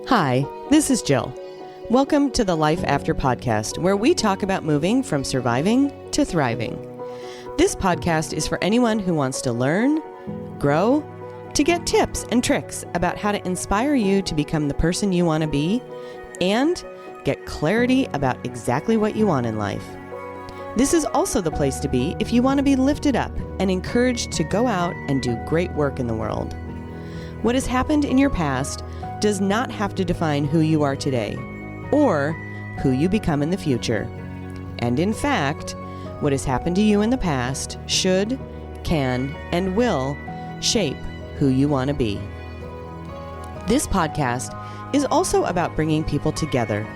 Hi, this is Jill. Welcome to the Life After podcast, where we talk about moving from surviving to thriving. This podcast is for anyone who wants to learn, grow, to get tips and tricks about how to inspire you to become the person you want to be, and get clarity about exactly what you want in life. This is also the place to be if you want to be lifted up and encouraged to go out and do great work in the world. What has happened in your past does not have to define who you are today or who you become in the future. And in fact, what has happened to you in the past should, can, and will shape who you want to be. This podcast is also about bringing people together.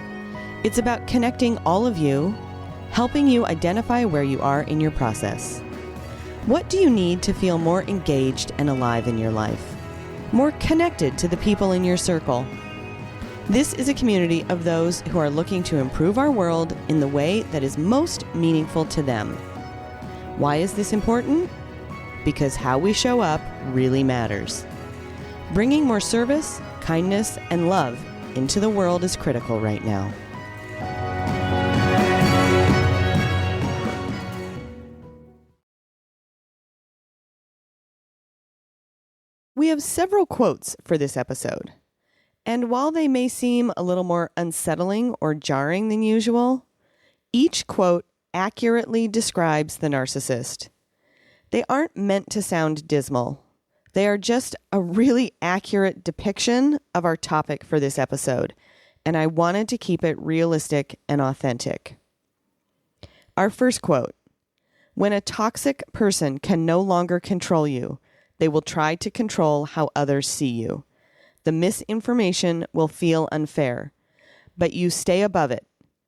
It's about connecting all of you, helping you identify where you are in your process. What do you need to feel more engaged and alive in your life? More connected to the people in your circle? This is a community of those who are looking to improve our world in the way that is most meaningful to them. Why is this important? Because how we show up really matters. Bringing more service, kindness, and love into the world is critical right now. We have several quotes for this episode, and while they may seem a little more unsettling or jarring than usual, each quote accurately describes the narcissist. They aren't meant to sound dismal. They are just a really accurate depiction of our topic for this episode, and I wanted to keep it realistic and authentic. Our first quote: "When a toxic person can no longer control you, they will try to control how others see you. The misinformation will feel unfair, but you stay above it,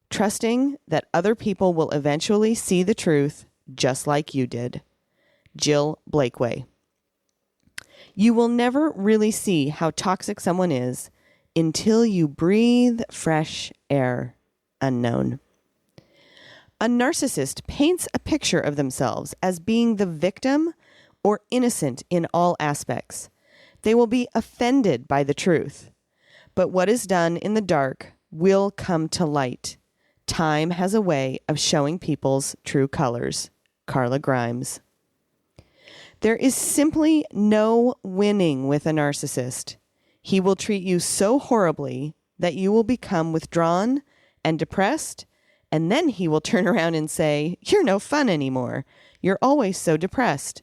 trusting that other people will eventually see the truth just like you did." Jill Blakeway. You will never really see how toxic someone is until you breathe fresh air. Unknown. A narcissist paints a picture of themselves as being the victim or innocent in all aspects. They will be offended by the truth. But what is done in the dark will come to light. Time has a way of showing people's true colors. Karla Grimes. There is simply no winning with a narcissist. He will treat you so horribly that you will become withdrawn and depressed, and then he will turn around and say, "You're no fun anymore. You're always so depressed.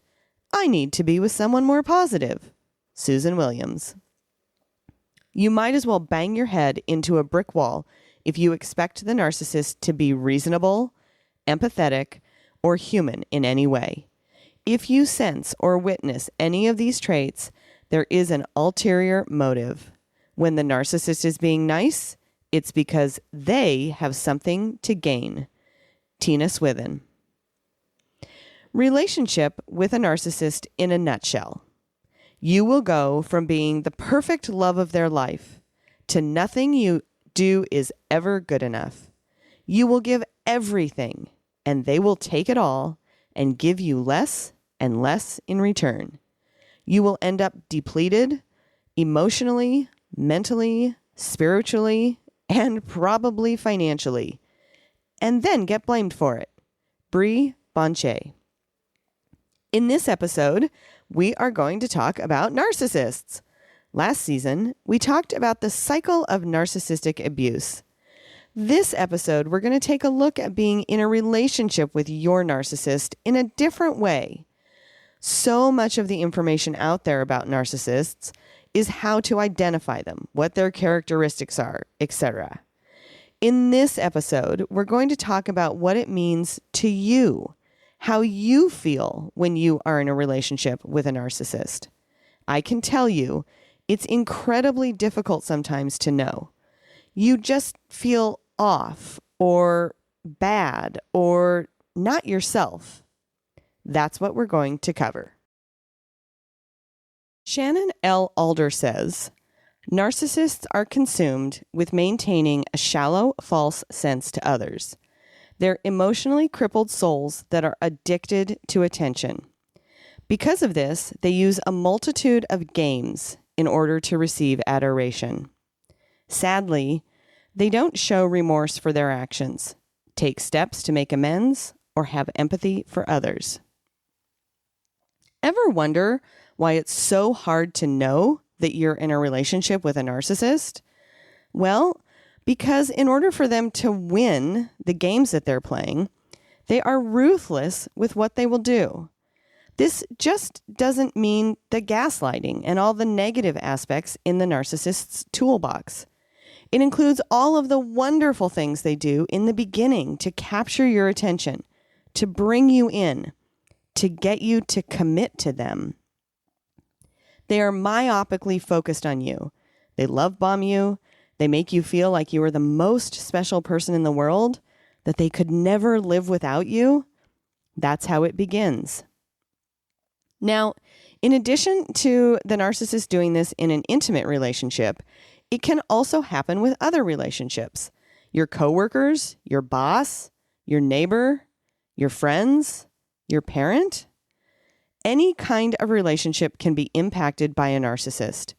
I need to be with someone more positive." Susan Williams. You might as well bang your head into a brick wall if you expect the narcissist to be reasonable, empathetic, or human in any way. If you sense or witness any of these traits, there is an ulterior motive. When the narcissist is being nice, it's because they have something to gain. Tina Swithin. Relationship with a narcissist in a nutshell. You will go from being the perfect love of their life to nothing you do is ever good enough. You will give everything, and they will take it all and give you less and less in return. You will end up depleted emotionally, mentally, spiritually, and probably financially, and then get blamed for it. Bree Bonche. In this episode, we are going to talk about narcissists. Last season, we talked about the cycle of narcissistic abuse. This episode, we're going to take a look at being in a relationship with your narcissist in a different way. So much of the information out there about narcissists is how to identify them, what their characteristics are, etc. In this episode, we're going to talk about what it means to you, how you feel when you are in a relationship with a narcissist. I can tell you, it's incredibly difficult sometimes to know. You just feel off or bad or not yourself. That's what we're going to cover. Shannon L. Alder says, narcissists are consumed with maintaining a shallow, false sense to others. They're emotionally crippled souls that are addicted to attention. Because of this, they use a multitude of games in order to receive adoration. Sadly, they don't show remorse for their actions, take steps to make amends, or have empathy for others. Ever wonder why it's so hard to know that you're in a relationship with a narcissist? Well, because in order for them to win the games that they're playing, they are ruthless with what they will do. This just doesn't mean the gaslighting and all the negative aspects in the narcissist's toolbox. It includes all of the wonderful things they do in the beginning to capture your attention, to bring you in, to get you to commit to them. They are myopically focused on you. They love bomb you. They make you feel like you are the most special person in the world, that they could never live without you. That's how it begins. Now, in addition to the narcissist doing this in an intimate relationship, it can also happen with other relationships. Your coworkers, your boss, your neighbor, your friends, your parent. Any kind of relationship can be impacted by a narcissist.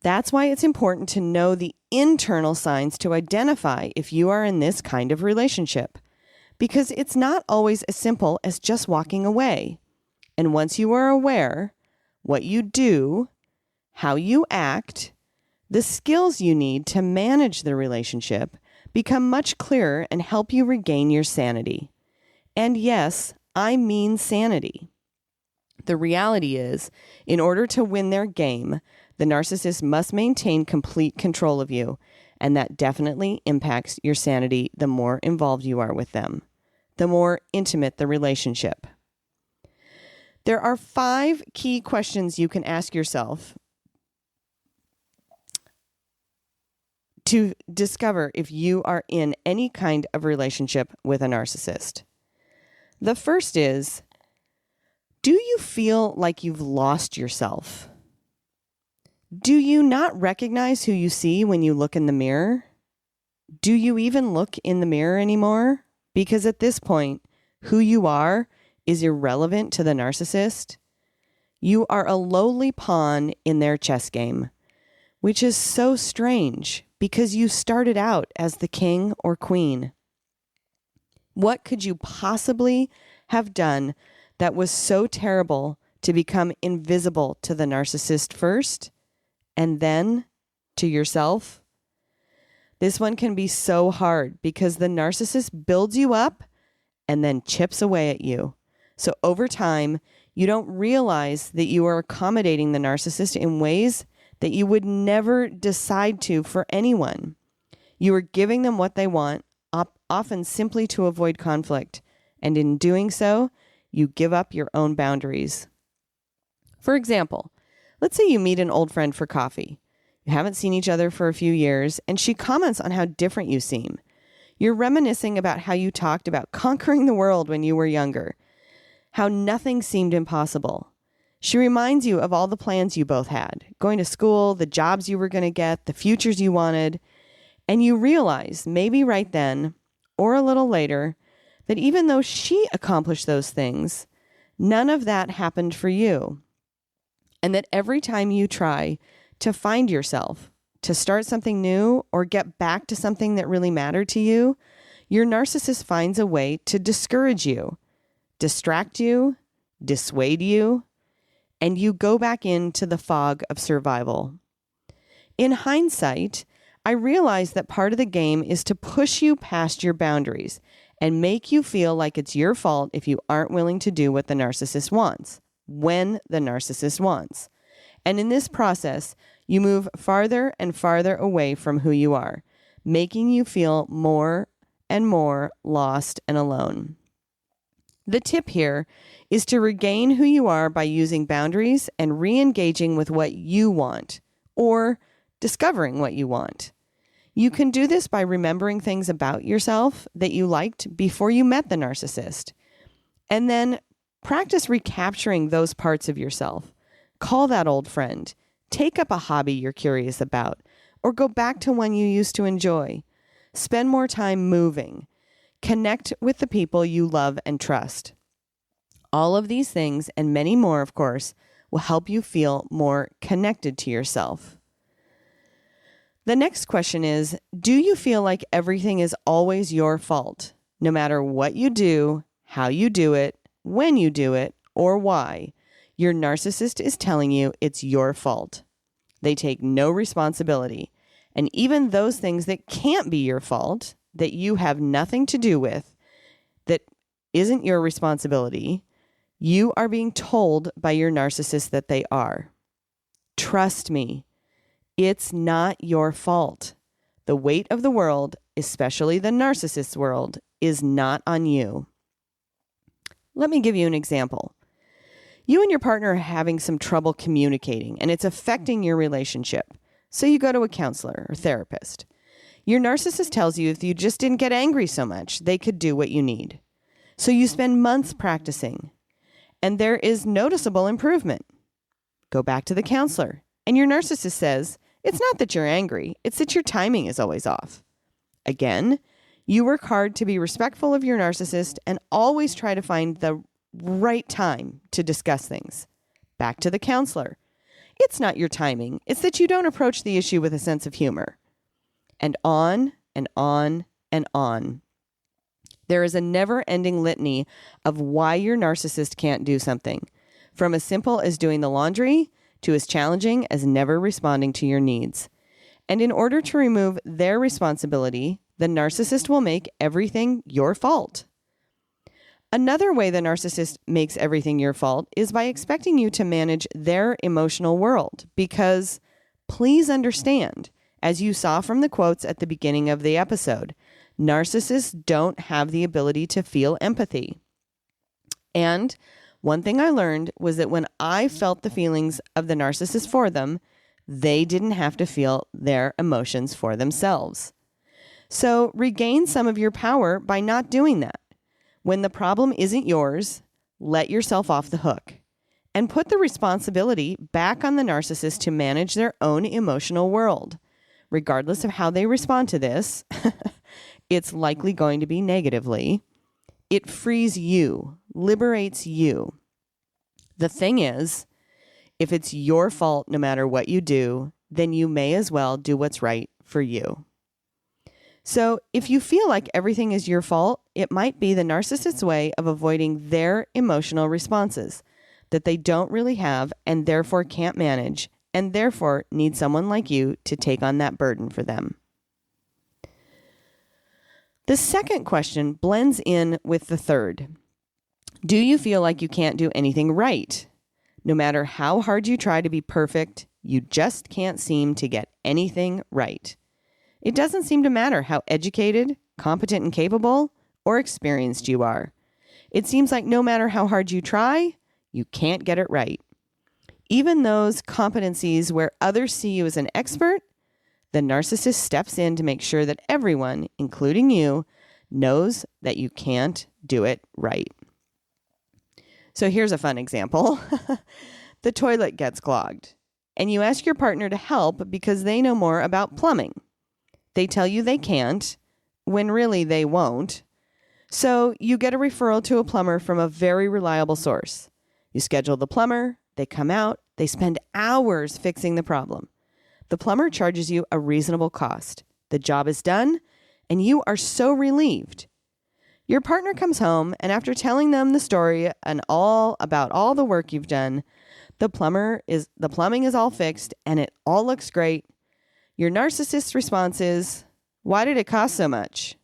That's why it's important to know the internal signs to identify if you are in this kind of relationship, because it's not always as simple as just walking away. And once you are aware, what you do, how you act, the skills you need to manage the relationship become much clearer and help you regain your sanity. And yes, I mean sanity. The reality is, in order to win their game, the narcissist must maintain complete control of you, and that definitely impacts your sanity the more involved you are with them, the more intimate the relationship. There are 5 key questions you can ask yourself to discover if you are in any kind of relationship with a narcissist. The first is, do you feel like you've lost yourself? Do you not recognize who you see when you look in the mirror? Do you even look in the mirror anymore? Because at this point, who you are is irrelevant to the narcissist. You are a lowly pawn in their chess game, which is so strange because you started out as the king or queen. What could you possibly have done that was so terrible to become invisible to the narcissist first and then to yourself? This one can be so hard because the narcissist builds you up and then chips away at you. So over time, you don't realize that you are accommodating the narcissist in ways that you would never decide to for anyone. You are giving them what they want, often simply to avoid conflict. And in doing so, you give up your own boundaries. For example, let's say you meet an old friend for coffee. You haven't seen each other for a few years, and she comments on how different you seem. You're reminiscing about how you talked about conquering the world when you were younger, how nothing seemed impossible. She reminds you of all the plans you both had, going to school, the jobs you were going to get, the futures you wanted, and you realize, maybe right then, or a little later, that even though she accomplished those things, none of that happened for you. And that every time you try to find yourself, to start something new, or get back to something that really mattered to you, your narcissist finds a way to discourage you, distract you, dissuade you, and you go back into the fog of survival. In hindsight, I realize that part of the game is to push you past your boundaries and make you feel like it's your fault if you aren't willing to do what the narcissist wants, when the narcissist wants. And in this process, you move farther and farther away from who you are, making you feel more and more lost and alone. The tip here is to regain who you are by using boundaries and re-engaging with what you want, or discovering what you want. You can do this by remembering things about yourself that you liked before you met the narcissist, and then practice recapturing those parts of yourself. Call that old friend. Take up a hobby you're curious about, or go back to one you used to enjoy. Spend more time moving. Connect with the people you love and trust. All of these things, and many more, of course, will help you feel more connected to yourself. The next question is, do you feel like everything is always your fault, no matter what you do, how you do it, when you do it, or why? Your narcissist is telling you it's your fault. They take no responsibility. And even those things that can't be your fault, that you have nothing to do with, that isn't your responsibility, you are being told by your narcissist that they are. Trust me, it's not your fault. The weight of the world, especially the narcissist's world, is not on you. Let me give you an example. You and your partner are having some trouble communicating, and it's affecting your relationship. So you go to a counselor or therapist. Your narcissist tells you if you just didn't get angry so much, they could do what you need. So you spend months practicing, and there is noticeable improvement. Go back to the counselor, and your narcissist says, it's not that you're angry, it's that your timing is always off. Again, you work hard to be respectful of your narcissist and always try to find the right time to discuss things. Back to the counselor. It's not your timing, it's that you don't approach the issue with a sense of humor. And on and on and on. There is a never-ending litany of why your narcissist can't do something, from as simple as doing the laundry to as challenging as never responding to your needs. And in order to remove their responsibility, the narcissist will make everything your fault. Another way the narcissist makes everything your fault is by expecting you to manage their emotional world, because please understand, as you saw from the quotes at the beginning of the episode, narcissists don't have the ability to feel empathy. And one thing I learned was that when I felt the feelings of the narcissist for them, they didn't have to feel their emotions for themselves. So regain some of your power by not doing that. When the problem isn't yours, let yourself off the hook and put the responsibility back on the narcissist to manage their own emotional world. Regardless of how they respond to this, it's likely going to be negatively. It frees you, liberates you. The thing is, if it's your fault no matter what you do, then you may as well do what's right for you. So if you feel like everything is your fault, it might be the narcissist's way of avoiding their emotional responses that they don't really have and therefore can't manage, and therefore need someone like you to take on that burden for them. The second question blends in with the third. Do you feel like you can't do anything right? No matter how hard you try to be perfect, you just can't seem to get anything right. It doesn't seem to matter how educated, competent, and capable, or experienced you are. It seems like no matter how hard you try, you can't get it right. Even those competencies where others see you as an expert, the narcissist steps in to make sure that everyone, including you, knows that you can't do it right. So here's a fun example. The toilet gets clogged, and you ask your partner to help because they know more about plumbing. They tell you they can't, when really they won't. So you get a referral to a plumber from a very reliable source. You schedule the plumber, they come out, they spend hours fixing the problem. The plumber charges you a reasonable cost. The job is done, and you are so relieved. Your partner comes home, and after telling them the story and all about all the work you've done, the plumbing is all fixed, and it all looks great. Your narcissist's response is, "Why did it cost so much?"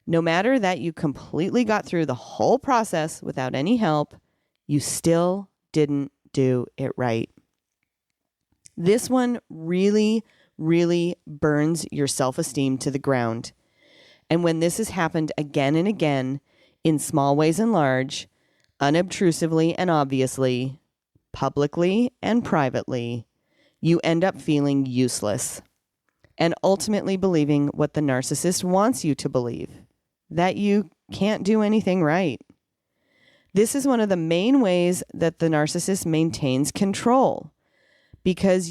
No matter that you completely got through the whole process without any help, you still didn't do it right. This one really, really burns your self-esteem to the ground. And when this has happened again and again, in small ways and large, unobtrusively and obviously, publicly and privately, you end up feeling useless and ultimately believing what the narcissist wants you to believe, that you can't do anything right. This is one of the main ways that the narcissist maintains control, because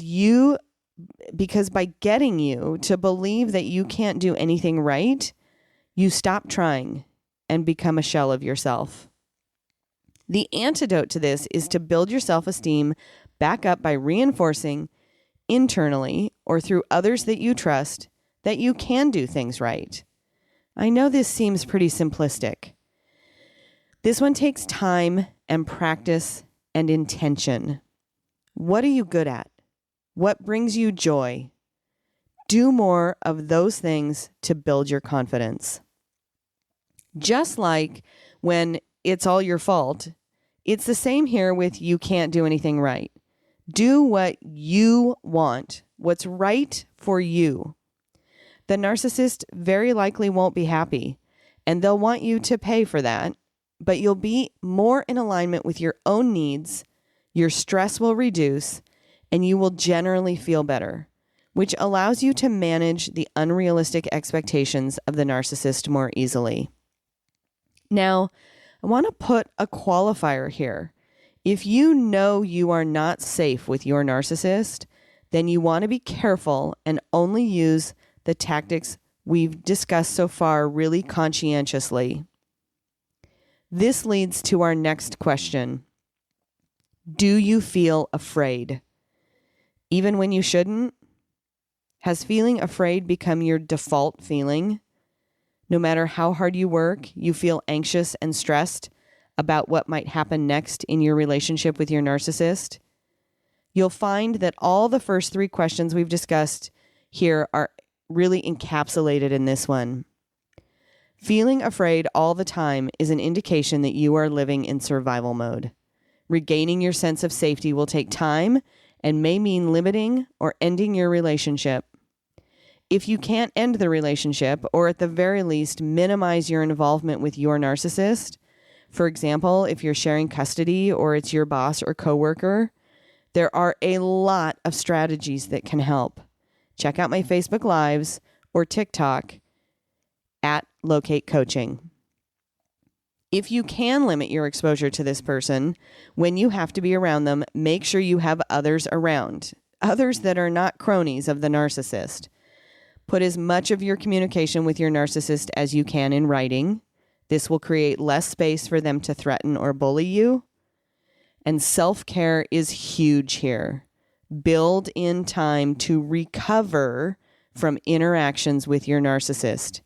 by getting you to believe that you can't do anything right, you stop trying and become a shell of yourself. The antidote to this is to build your self-esteem back up by reinforcing internally or through others that you trust that you can do things right. I know this seems pretty simplistic. This one takes time and practice and intention. What are you good at? What brings you joy? Do more of those things to build your confidence. Just like when it's all your fault, it's the same here with you can't do anything right. Do what you want, what's right for you. The narcissist very likely won't be happy, and they'll want you to pay for that, but you'll be more in alignment with your own needs, your stress will reduce, and you will generally feel better, which allows you to manage the unrealistic expectations of the narcissist more easily. Now, I want to put a qualifier here. If you know you are not safe with your narcissist, then you want to be careful and only use the tactics we've discussed so far really conscientiously. This leads to our next question. Do you feel afraid? Even when you shouldn't? Has feeling afraid become your default feeling? No matter how hard you work, you feel anxious and stressed about what might happen next in your relationship with your narcissist? You'll find that all the first three questions we've discussed here are really encapsulated in this one. Feeling afraid all the time is an indication that you are living in survival mode. Regaining your sense of safety will take time and may mean limiting or ending your relationship. If you can't end the relationship, or at the very least minimize your involvement with your narcissist, for example, if you're sharing custody or it's your boss or coworker, there are a lot of strategies that can help. Check out my Facebook Lives or TikTok at Locate Coaching. If you can limit your exposure to this person, when you have to be around them, make sure you have others around, others that are not cronies of the narcissist. Put as much of your communication with your narcissist as you can in writing. This will create less space for them to threaten or bully you. And self-care is huge here. Build in time to recover from interactions with your narcissist.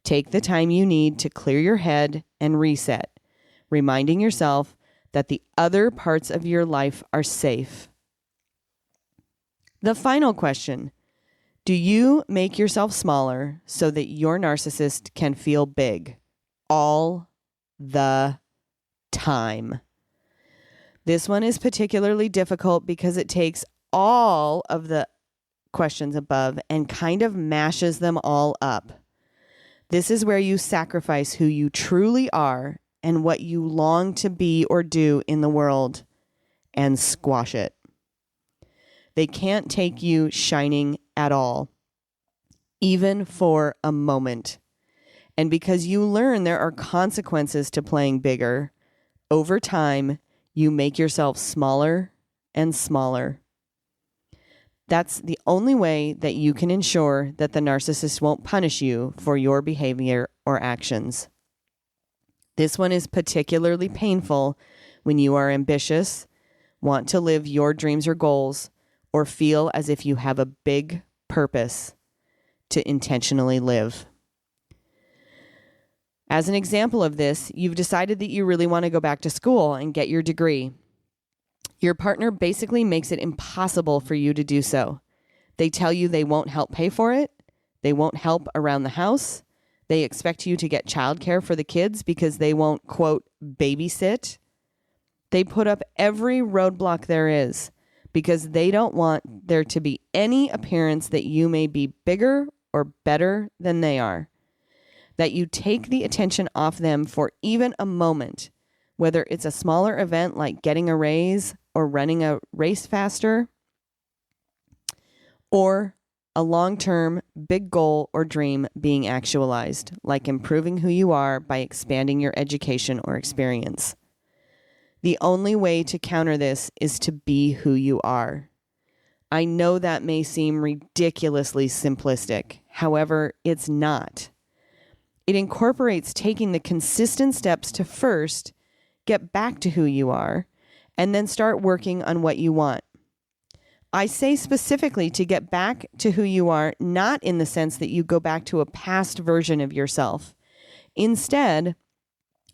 Take the time you need to clear your head and reset, reminding yourself that the other parts of your life are safe. The final question: do you make yourself smaller so that your narcissist can feel big all the time? This one is particularly difficult because it takes all of the questions above and kind of mashes them all up. This is where you sacrifice who you truly are and what you long to be or do in the world and squash it. They can't take you shining at all, even for a moment. And because you learn there are consequences to playing bigger, over time, you make yourself smaller and smaller. That's the only way that you can ensure that the narcissist won't punish you for your behavior or actions. This one is particularly painful when you are ambitious, want to live your dreams or goals, or feel as if you have a big purpose to intentionally live. As an example of this, you've decided that you really want to go back to school and get your degree. Your partner basically makes it impossible for you to do so. They tell you they won't help pay for it. They won't help around the house. They expect you to get childcare for the kids because they won't, quote, babysit. They put up every roadblock there is because they don't want there to be any appearance that you may be bigger or better than they are. That you take the attention off them for even a moment, whether it's a smaller event like getting a raise or running a race faster, or a long-term big goal or dream being actualized, like improving who you are by expanding your education or experience. The only way to counter this is to be who you are. I know that may seem ridiculously simplistic. However, it's not. It incorporates taking the consistent steps to first get back to who you are and then start working on what you want. I say specifically to get back to who you are, not in the sense that you go back to a past version of yourself. Instead,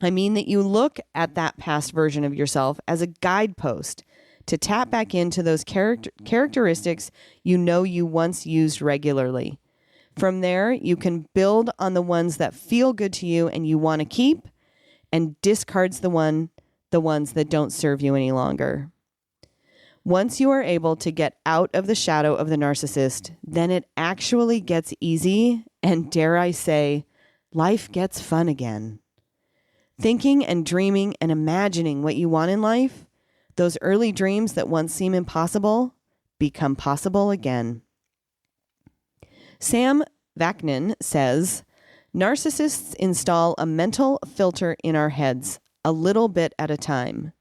I mean that you look at that past version of yourself as a guidepost to tap back into those characteristics you know you once used regularly. From there, you can build on the ones that feel good to you and you want to keep, and discards the ones that don't serve you any longer. Once you are able to get out of the shadow of the narcissist, then it actually gets easy, and dare I say, life gets fun again. Thinking and dreaming and imagining what you want in life, those early dreams that once seemed impossible, become possible again. Sam Vaknin says, narcissists install a mental filter in our heads, a little bit at a time.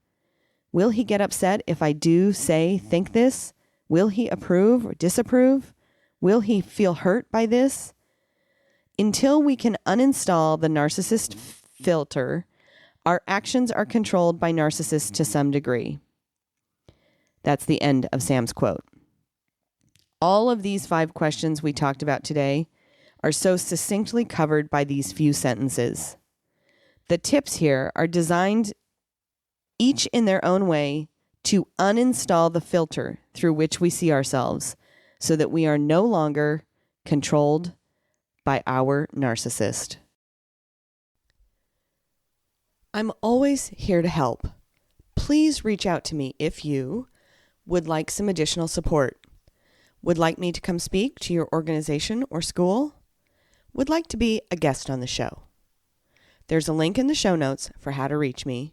Will he get upset if I do, say, think this? Will he approve or disapprove? Will he feel hurt by this? Until we can uninstall the narcissist filter, our actions are controlled by narcissists to some degree. That's the end of Sam's quote. All of these 5 questions we talked about today are so succinctly covered by these few sentences. The tips here are designed each in their own way to uninstall the filter through which we see ourselves so that we are no longer controlled by our narcissist. I'm always here to help. Please reach out to me if you would like some additional support, would like me to come speak to your organization or school, would like to be a guest on the show. There's a link in the show notes for how to reach me,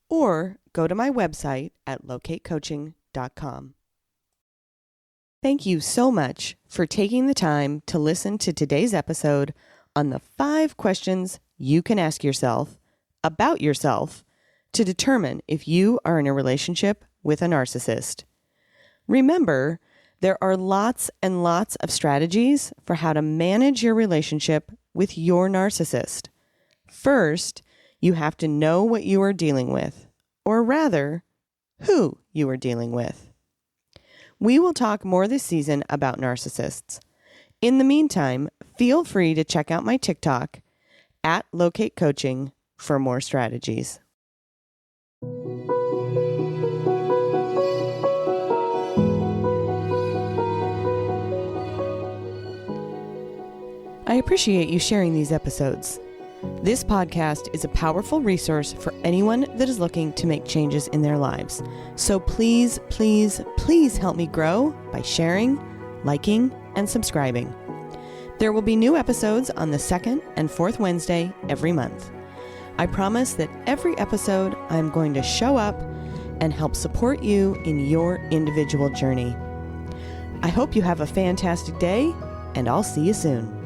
or go to my website at locatecoaching.com. Thank you so much for taking the time to listen to today's episode on the 5 questions you can ask yourself about yourself to determine if you are in a relationship with a narcissist. Remember, there are lots and lots of strategies for how to manage your relationship with your narcissist. First, you have to know what you are dealing with, or rather, who you are dealing with. We will talk more this season about narcissists. In the meantime, feel free to check out my TikTok at Locate Coaching for more strategies. I appreciate you sharing these episodes. This podcast is a powerful resource for anyone that is looking to make changes in their lives. So please, please, please help me grow by sharing, liking, and subscribing. There will be new episodes on the 2nd and 4th Wednesday every month. I promise that every episode I'm going to show up and help support you in your individual journey. I hope you have a fantastic day, and I'll see you soon.